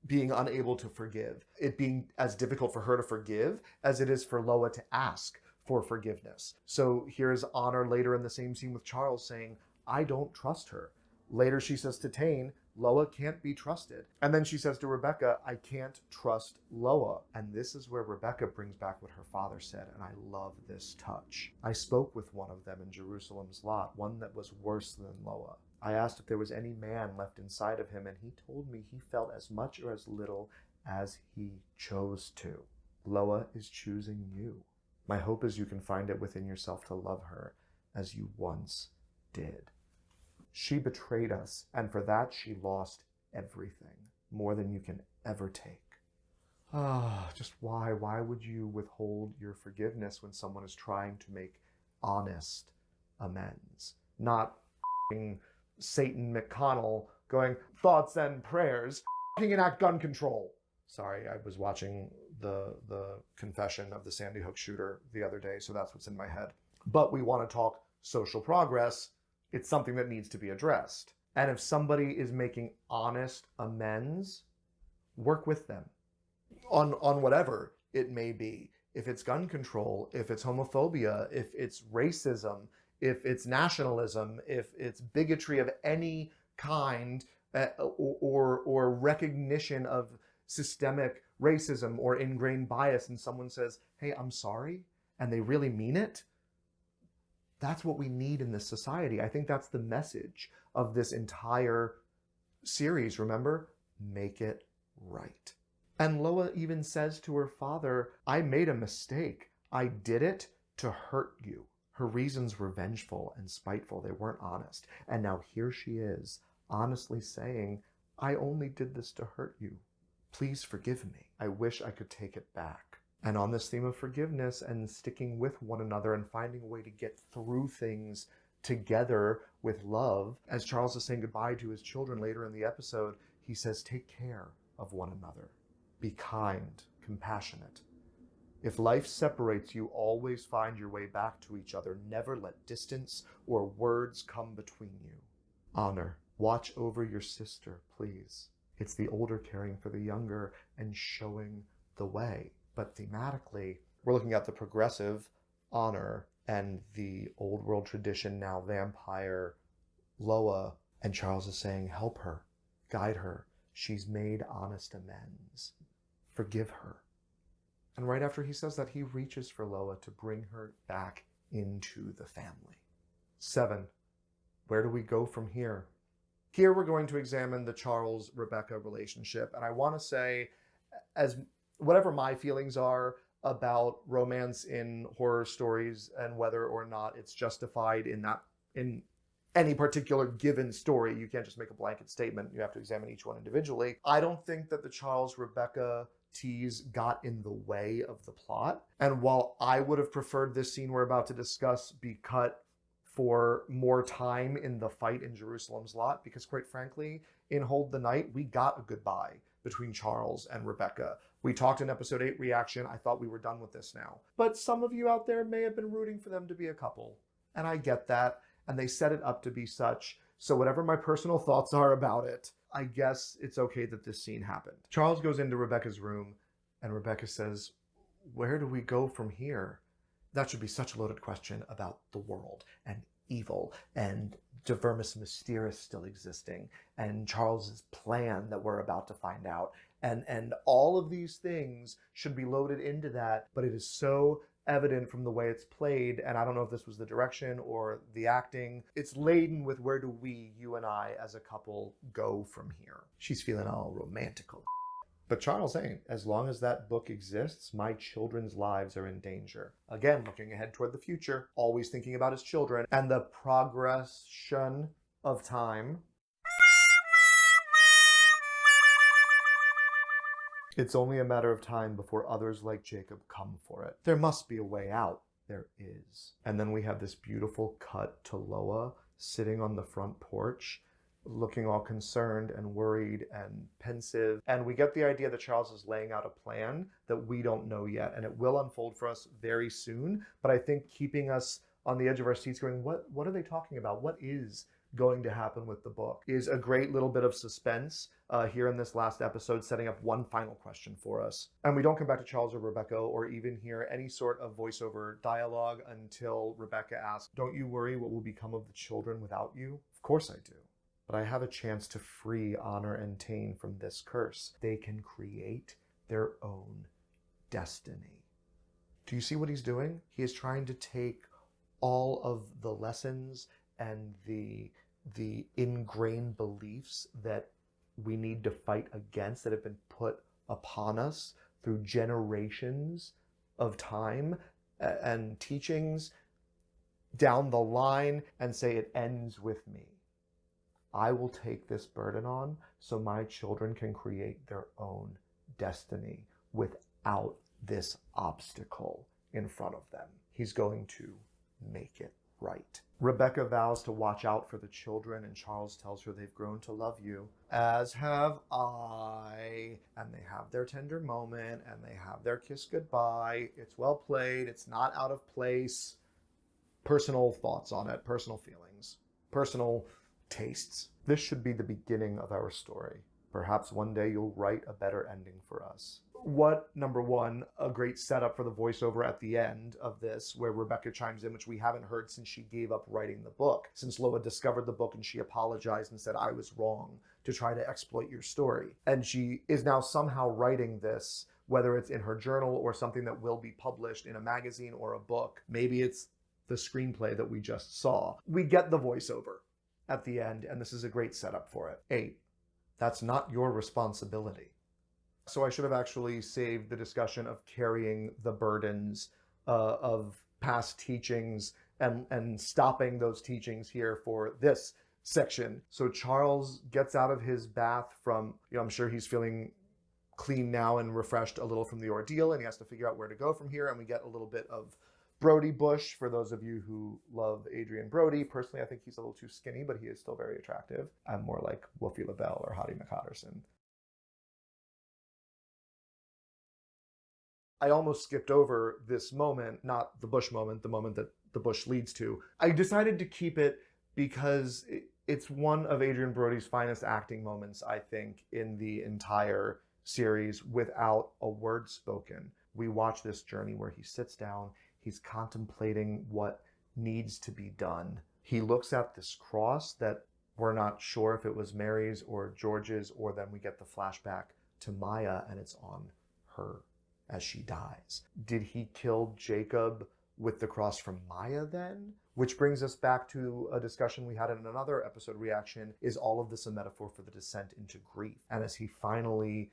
being unable to forgive. It being as difficult for her to forgive as it is for Loa to ask for forgiveness. So here's Honor later in the same scene with Charles saying, I don't trust her. Later she says to Tane, Loa can't be trusted. And then she says to Rebecca, I can't trust Loa. And this is where Rebecca brings back what her father said, and I love this touch. I spoke with one of them in Jerusalem's Lot, one that was worse than Loa. I asked if there was any man left inside of him, and he told me he felt as much or as little as he chose to. Loa is choosing you. My hope is you can find it within yourself to love her as you once did. She betrayed us, and for that she lost everything, more than you can ever take. Just why? Why would you withhold your forgiveness when someone is trying to make honest amends? Not Satan McConnell going, thoughts and prayers, enact gun control. Sorry, I was watching the confession of the Sandy Hook shooter the other day, so that's what's in my head. But we want to talk social progress. It's something that needs to be addressed. And if somebody is making honest amends, work with them on whatever it may be. If it's gun control, if it's homophobia, if it's racism, if it's nationalism, if it's bigotry of any kind, or recognition of systemic racism or ingrained bias, and someone says, hey, I'm sorry, and they really mean it, that's what we need in this society. I think that's the message of this entire series, remember? Make it right. And Loa even says to her father, I made a mistake. I did it to hurt you. Her reasons were vengeful and spiteful. They weren't honest. And now here she is, honestly saying, I only did this to hurt you. Please forgive me. I wish I could take it back. And on this theme of forgiveness and sticking with one another and finding a way to get through things together with love, as Charles is saying goodbye to his children later in the episode, he says, take care of one another. Be kind, compassionate. If life separates you, always find your way back to each other. Never let distance or words come between you. Honor. Watch over your sister, please. It's the older caring for the younger and showing the way. But thematically, we're looking at the progressive Honor and the old world tradition, now vampire Loa. And Charles is saying, help her, guide her. She's made honest amends. Forgive her. And right after he says that, he reaches for Loa to bring her back into the family. 7. Where do we go from here? Here we're going to examine the Charles-Rebecca relationship. And I want to say, as whatever my feelings are about romance in horror stories and whether or not it's justified in any particular given story. You can't just make a blanket statement. You have to examine each one individually. I don't think that the Charles-Rebecca tease got in the way of the plot. And while I would have preferred this scene we're about to discuss be cut for more time in the fight in Jerusalem's Lot, because quite frankly, in Hold the Night, we got a goodbye between Charles and Rebecca. We talked in episode 8 reaction. I thought we were done with this now. But some of you out there may have been rooting for them to be a couple. And I get that. And they set it up to be such. So whatever my personal thoughts are about it, I guess it's okay that this scene happened. Charles goes into Rebecca's room and Rebecca says, "Where do we go from here?" That should be such a loaded question about the world and evil and De Vermis Mysteris still existing and Charles's plan that we're about to find out. And all of these things should be loaded into that, but it is so evident from the way it's played, and I don't know if this was the direction or the acting, it's laden with where do we, you and I, as a couple, go from here. She's feeling all romantical. But Charles ain't. As long as that book exists, my children's lives are in danger. Again, looking ahead toward the future, always thinking about his children and the progression of time. It's only a matter of time before others like Jacob come for it. There must be a way out. There is. And then we have this beautiful cut to Loa sitting on the front porch, looking all concerned and worried and pensive. And we get the idea that Charles is laying out a plan that we don't know yet. And it will unfold for us very soon. But I think keeping us on the edge of our seats going, what are they talking about? What is going to happen with the book is a great little bit of suspense here in this last episode, setting up one final question for us. And we don't come back to Charles or Rebecca or even hear any sort of voiceover dialogue until Rebecca asks, "Don't you worry what will become of the children without you?" Of course I do. But I have a chance to free Honor and Tane from this curse. They can create their own destiny. Do you see what he's doing? He is trying to take all of the lessons and the ingrained beliefs that we need to fight against that have been put upon us through generations of time and teachings down the line and say it ends with me. I will take this burden on so my children can create their own destiny without this obstacle in front of them. He's going to make it right. Rebecca vows to watch out for the children, and Charles tells her they've grown to love you, as have I. And they have their tender moment, and they have their kiss goodbye. It's well played. It's not out of place. Personal thoughts on it, personal feelings, personal tastes. This should be the beginning of our story. Perhaps one day you'll write a better ending for us. What, number one, a great setup for the voiceover at the end of this, where Rebecca chimes in, which we haven't heard since she gave up writing the book, since Loa discovered the book and she apologized and said, "I was wrong to try to exploit your story." And she is now somehow writing this, whether it's in her journal or something that will be published in a magazine or a book. Maybe it's the screenplay that we just saw. We get the voiceover at the end, and this is a great setup for it. 8. That's not your responsibility. So I should have actually saved the discussion of carrying the burdens of past teachings and stopping those teachings here for this section. So Charles gets out of his bath from, I'm sure he's feeling clean now and refreshed a little from the ordeal, and he has to figure out where to go from here. And we get a little bit of Brody Bush, for those of you who love Adrian Brody. Personally, I think he's a little too skinny, but he is still very attractive. I'm more like Wolfie LaBelle or Hottie McHotterson. I almost skipped over this moment, not the Bush moment, the moment that the Bush leads to. I decided to keep it because it's one of Adrian Brody's finest acting moments, I think, in the entire series without a word spoken. We watch this journey where he sits down, he's contemplating what needs to be done. He looks at this cross that we're not sure if it was Mary's or George's, or then we get the flashback to Maya and it's on her as she dies. Did he kill Jacob with the cross from Maya then? Which brings us back to a discussion we had in another episode reaction. Is all of this a metaphor for the descent into grief? And as he finally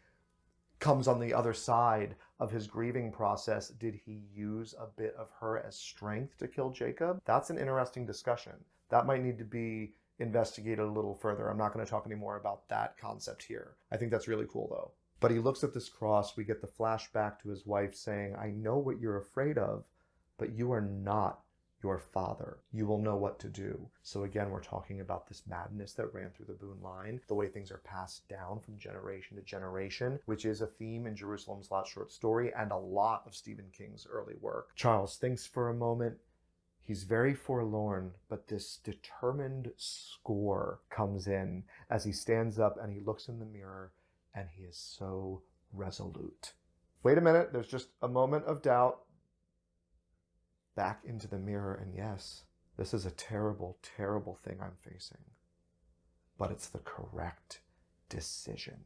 comes on the other side of his grieving process, did he use a bit of her as strength to kill Jacob? That's an interesting discussion. That might need to be investigated a little further. I'm not going to talk any more about that concept here. I think that's really cool though. But he looks at this cross. We get the flashback to his wife saying, I know what you're afraid of, but you are not your father. You will know what to do. So again, we're talking about this madness that ran through the Boone line, the way things are passed down from generation to generation, which is a theme in Jerusalem's Lot short story and a lot of Stephen King's early work. Charles thinks for a moment. He's very forlorn, but this determined score comes in as he stands up and he looks in the mirror and he is so resolute. Wait a minute, there's just a moment of doubt. Back into the mirror, and yes, this is a terrible, terrible thing I'm facing. But it's the correct decision.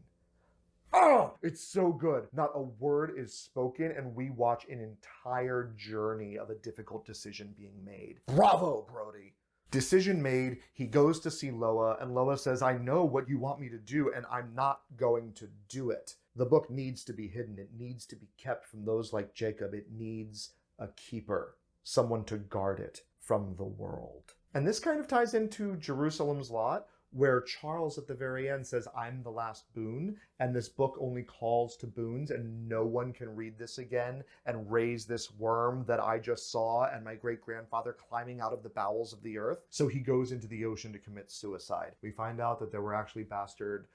Oh, it's so good. Not a word is spoken, and we watch an entire journey of a difficult decision being made. Bravo, Brody. Decision made, he goes to see Loa, and Loa says, I know what you want me to do, and I'm not going to do it. The book needs to be hidden. It needs to be kept from those like Jacob. It needs a keeper, someone to guard it from the world. And this kind of ties into Jerusalem's Lot, where Charles at the very end says, I'm the last Boone, and this book only calls to Boones, and no one can read this again and raise this worm that I just saw and my great-grandfather climbing out of the bowels of the earth. So he goes into the ocean to commit suicide. We find out that there were actually bastard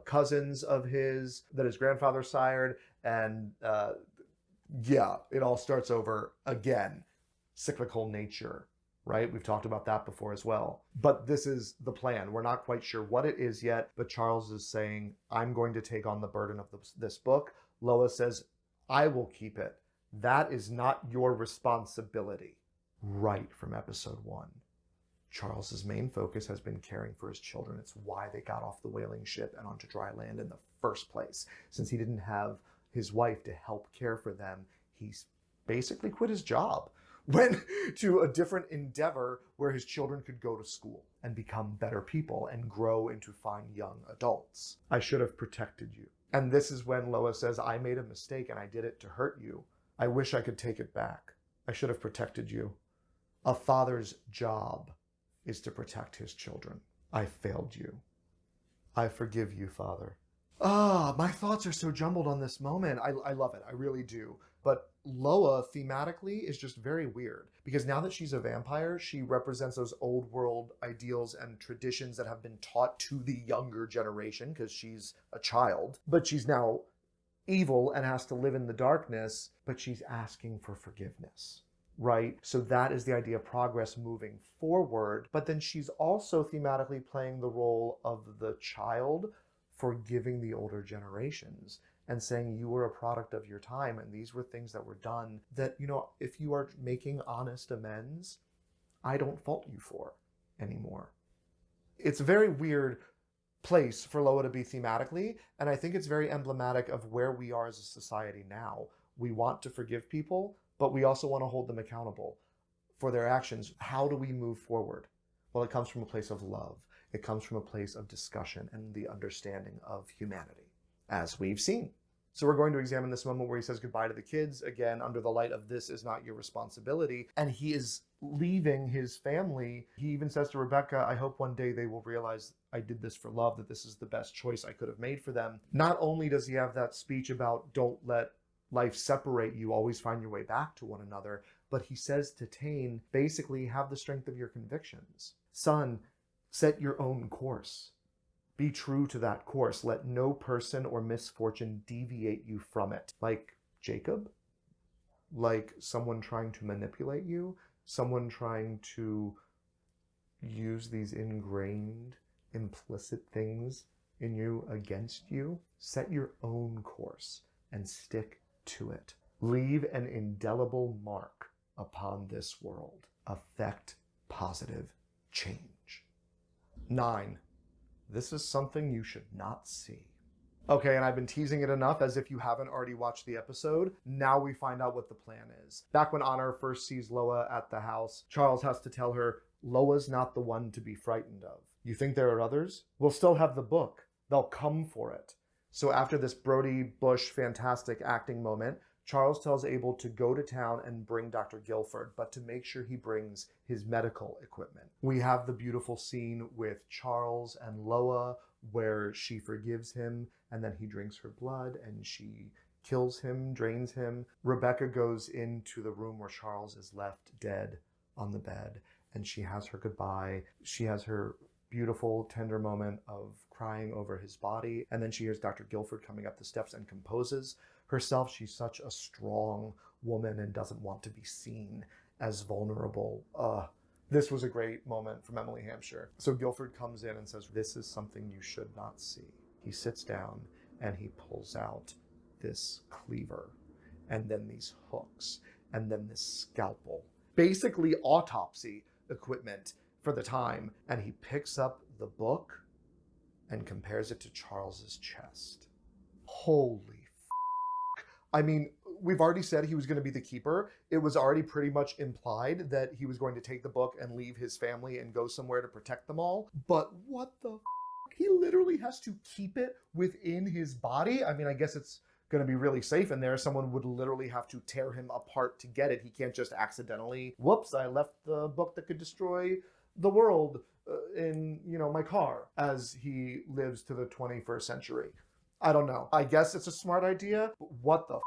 cousins of his that his grandfather sired, and yeah, it all starts over again. Cyclical nature, right? We've talked about that before as well. But this is the plan. We're not quite sure what it is yet, but Charles is saying, I'm going to take on the burden of this book. Loa says, I will keep it. That is not your responsibility. Right from episode 1. Charles's main focus has been caring for his children. It's why they got off the whaling ship and onto dry land in the first place. Since he didn't have his wife to help care for them, he's basically quit his job, went to a different endeavor where his children could go to school and become better people and grow into fine young adults. I should have protected you. And this is when Loa says, I made a mistake and I did it to hurt you. I wish I could take it back. I should have protected you. A father's job is to protect his children. I failed you. I forgive you, Father. My thoughts are so jumbled on this moment. I love it. I really do. But Loa thematically is just very weird because now that she's a vampire, she represents those old world ideals and traditions that have been taught to the younger generation because she's a child. But she's now evil and has to live in the darkness, but she's asking for forgiveness, right? So that is the idea of progress moving forward. But then she's also thematically playing the role of the child, forgiving the older generations and saying you were a product of your time and these were things that were done that, you know, if you are making honest amends, I don't fault you for anymore. It's a very weird place for Loa to be thematically, and I think it's very emblematic of where we are as a society now. We want to forgive people, but we also want to hold them accountable for their actions. How do we move forward? Well, it comes from a place of love. It comes from a place of discussion and the understanding of humanity, as we've seen. So we're going to examine this moment where he says goodbye to the kids, again, under the light of this is not your responsibility. And he is leaving his family. He even says to Rebecca, I hope one day they will realize I did this for love, that this is the best choice I could have made for them. Not only does he have that speech about don't let life separate you, always find your way back to one another, but he says to Tane, basically, have the strength of your convictions. Son, set your own course. Be true to that course. Let no person or misfortune deviate you from it. Like Jacob? Like someone trying to manipulate you? Someone trying to use these ingrained, implicit things in you against you? Set your own course and stick to it. Leave an indelible mark upon this world. Affect positive change. 9. This is something you should not see. Okay, and I've been teasing it enough as if you haven't already watched the episode. Now we find out what the plan is. Back when Honor first sees Loa at the house, Charles has to tell her, Loa's not the one to be frightened of. You think there are others? We'll still have the book. They'll come for it. So after this Brody Bush fantastic acting moment, Charles tells Abel to go to town and bring Dr. Guilford, but to make sure he brings his medical equipment. We have the beautiful scene with Charles and Loa where she forgives him and then he drinks her blood and she kills him, drains him. Rebecca goes into the room where Charles is left dead on the bed and she has her goodbye. She has her beautiful, tender moment of crying over his body. And then she hears Dr. Guilford coming up the steps and composes herself. She's such a strong woman and doesn't want to be seen as vulnerable. This was a great moment from Emily Hampshire. So Guilford comes in and says, "This is something you should not see." He sits down and he pulls out this cleaver and then these hooks and then this scalpel. Basically autopsy equipment for the time. And he picks up the book and compares it to Charles's chest. Holy I mean, we've already said he was going to be the keeper. It was already pretty much implied that he was going to take the book and leave his family and go somewhere to protect them all. But what the He literally has to keep it within his body. I mean, I guess it's going to be really safe in there. Someone would literally have to tear him apart to get it. He can't just accidentally, whoops, I left the book that could destroy the world in, my car as he lives to the 21st century. I don't know. I guess it's a smart idea, but what the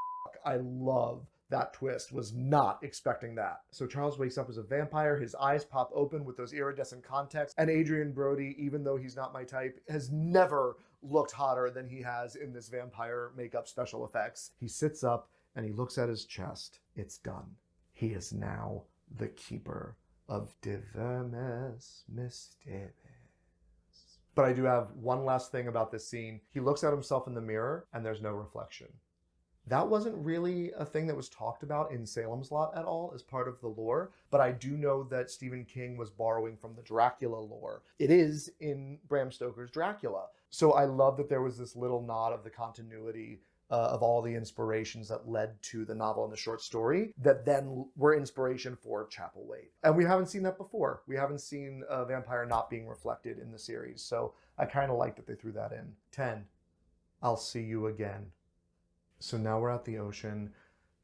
I love that twist. Was not expecting that. So Charles wakes up as a vampire. His eyes pop open with those iridescent contacts. And Adrian Brody, even though he's not my type, has never looked hotter than he has in this vampire makeup special effects. He sits up and he looks at his chest. It's done. He is now the keeper of De Vermis Mysteriis. But I do have one last thing about this scene. He looks at himself in the mirror and there's no reflection. That wasn't really a thing that was talked about in Salem's Lot at all as part of the lore, but I do know that Stephen King was borrowing from the Dracula lore. It is in Bram Stoker's Dracula. So I love that there was this little nod of the continuity of all the inspirations that led to the novel and the short story that then were inspiration for Chapelwaite. And we haven't seen that before. We haven't seen a vampire not being reflected in the series. So I kind of like that they threw that in. 10. I'll see you again. So now we're at the ocean.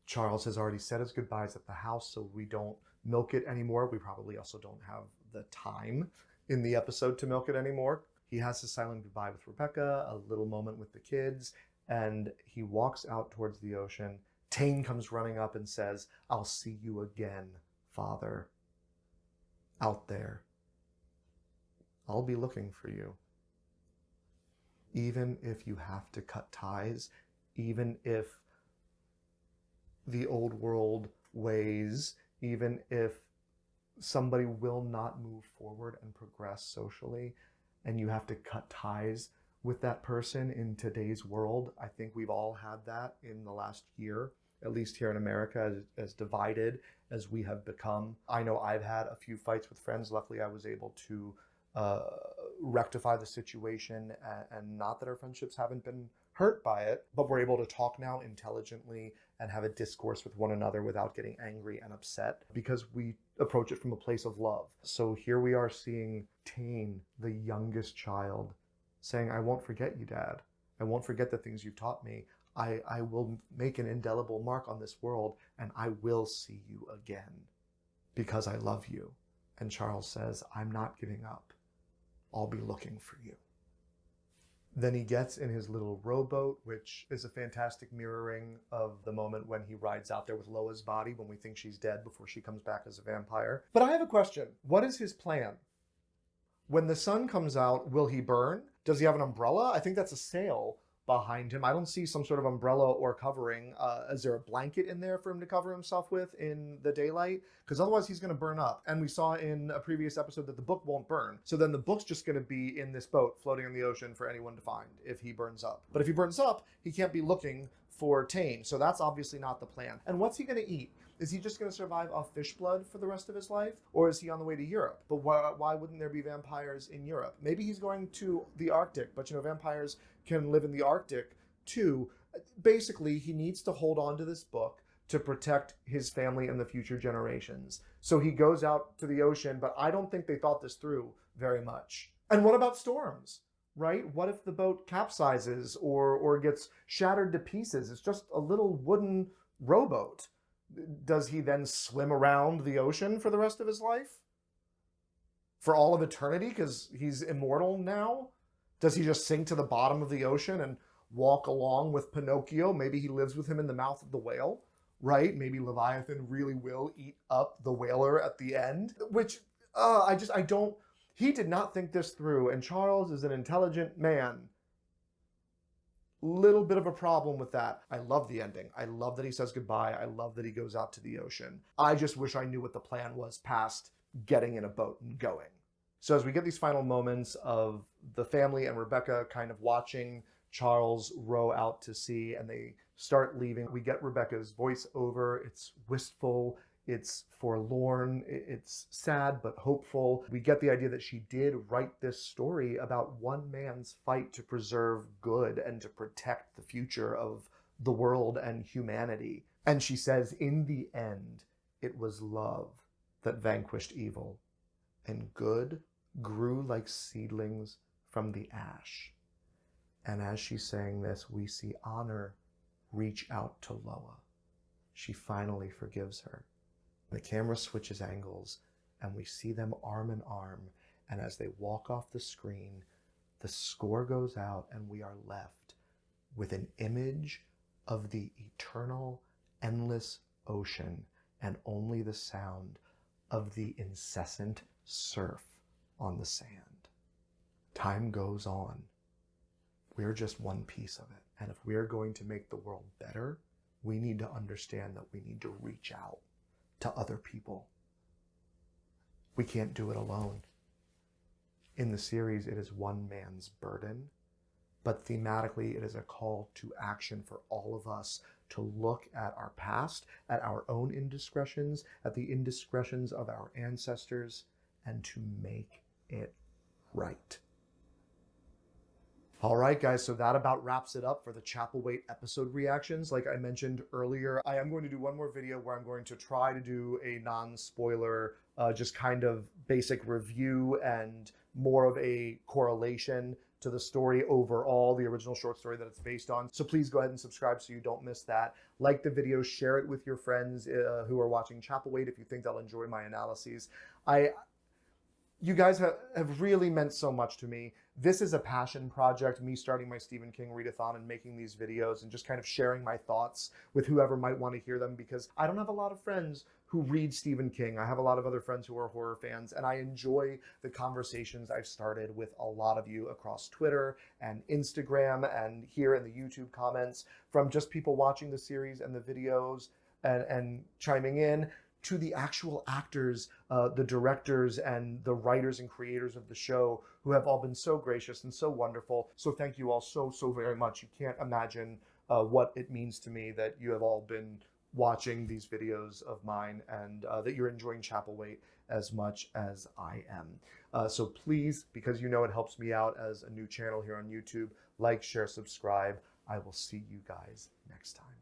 Charles has already said his goodbyes at the house, so we don't milk it anymore. We probably also don't have the time in the episode to milk it anymore. He has his silent goodbye with Rebecca, a little moment with the kids, and he walks out towards the ocean. Tane comes running up and says, "I'll see you again, Father. Out there. I'll be looking for you. Even if you have to cut ties, even if the old world ways, even if somebody will not move forward and progress socially, and you have to cut ties with that person in today's world." I think we've all had that in the last year, at least here in America, as divided as we have become. I know I've had a few fights with friends. Luckily, I was able to rectify the situation, and not that our friendships haven't been hurt by it, but we're able to talk now intelligently and have a discourse with one another without getting angry and upset because we approach it from a place of love. So here we are seeing Tane, the youngest child, saying, "I won't forget you, Dad. I won't forget the things you taught me. I will make an indelible mark on this world, and I will see you again because I love you." And Charles says, "I'm not giving up. I'll be looking for you." Then he gets in his little rowboat, which is a fantastic mirroring of the moment when he rides out there with Loa's body when we think she's dead before she comes back as a vampire. But I have a question. What is his plan? When the sun comes out, will he burn? Does he have an umbrella? I think that's a sail behind him. I don't see some sort of umbrella or covering. Is there a blanket in there for him to cover himself with in the daylight? Because otherwise he's going to burn up. And we saw in a previous episode that the book won't burn. So then the book's just going to be in this boat floating in the ocean for anyone to find if he burns up. But if he burns up, he can't be looking for Tane. So that's obviously not the plan. And what's he going to eat? Is he just going to survive off fish blood for the rest of his life? Or is he on the way to Europe? But why wouldn't there be vampires in Europe? Maybe he's going to the Arctic, but vampires can live in the Arctic too. Basically, he needs to hold on to this book to protect his family and the future generations. So he goes out to the ocean, but I don't think they thought this through very much. And what about storms? Right? What if the boat capsizes or gets shattered to pieces? It's just a little wooden rowboat. Does he then swim around the ocean for the rest of his life? For all of eternity, because he's immortal now? Does he just sink to the bottom of the ocean and walk along with Pinocchio? Maybe he lives with him in the mouth of the whale, right? Maybe Leviathan really will eat up the whaler at the end, which I don't, he did not think this through. And Charles is an intelligent man. Little bit of a problem with that. I love the ending. I love that he says goodbye. I love that he goes out to the ocean. I just wish I knew what the plan was past getting in a boat and going. So as we get these final moments of the family and Rebecca kind of watching Charles row out to sea and they start leaving, we get Rebecca's voice over. It's wistful, it's forlorn, it's sad but hopeful. We get the idea that she did write this story about one man's fight to preserve good and to protect the future of the world and humanity. And she says, in the end, it was love that vanquished evil, and good grew like seedlings from the ash. And as she's saying this, we see honor reach out to Loa. She finally forgives her. The camera switches angles, and we see them arm in arm, and as they walk off the screen, the score goes out, and we are left with an image of the eternal, endless ocean, and only the sound of the incessant surf on the sand. Time goes on. We're just one piece of it. And if we're going to make the world better, we need to understand that we need to reach out to other people. We can't do it alone. In the series, it is one man's burden, but thematically, it is a call to action for all of us to look at our past, at our own indiscretions, at the indiscretions of our ancestors, and to make it right. All right, guys, so that about wraps it up for the Chapelwaite episode reactions. Like I mentioned earlier, I am going to do one more video where I'm going to try to do a non-spoiler, just kind of basic review and more of a correlation to the story overall, the original short story that it's based on. So please go ahead and subscribe so you don't miss that. Like the video, share it with your friends who are watching Chapelwaite if you think they'll enjoy my analyses. You guys have really meant so much to me. This is a passion project, me starting my Stephen King readathon and making these videos and just kind of sharing my thoughts with whoever might want to hear them, because I don't have a lot of friends who read Stephen King. I have a lot of other friends who are horror fans, and I enjoy the conversations I've started with a lot of you across Twitter and Instagram and here in the YouTube comments, from just people watching the series and the videos and chiming in, to the actual actors, the directors and the writers and creators of the show, who have all been so gracious and so wonderful. So thank you all so very much. You can't imagine what it means to me that you have all been watching these videos of mine, and that you're enjoying Chapelwaite as much as I am. So please, because you know it helps me out as a new channel here on YouTube, like, share, subscribe. I will see you guys next time.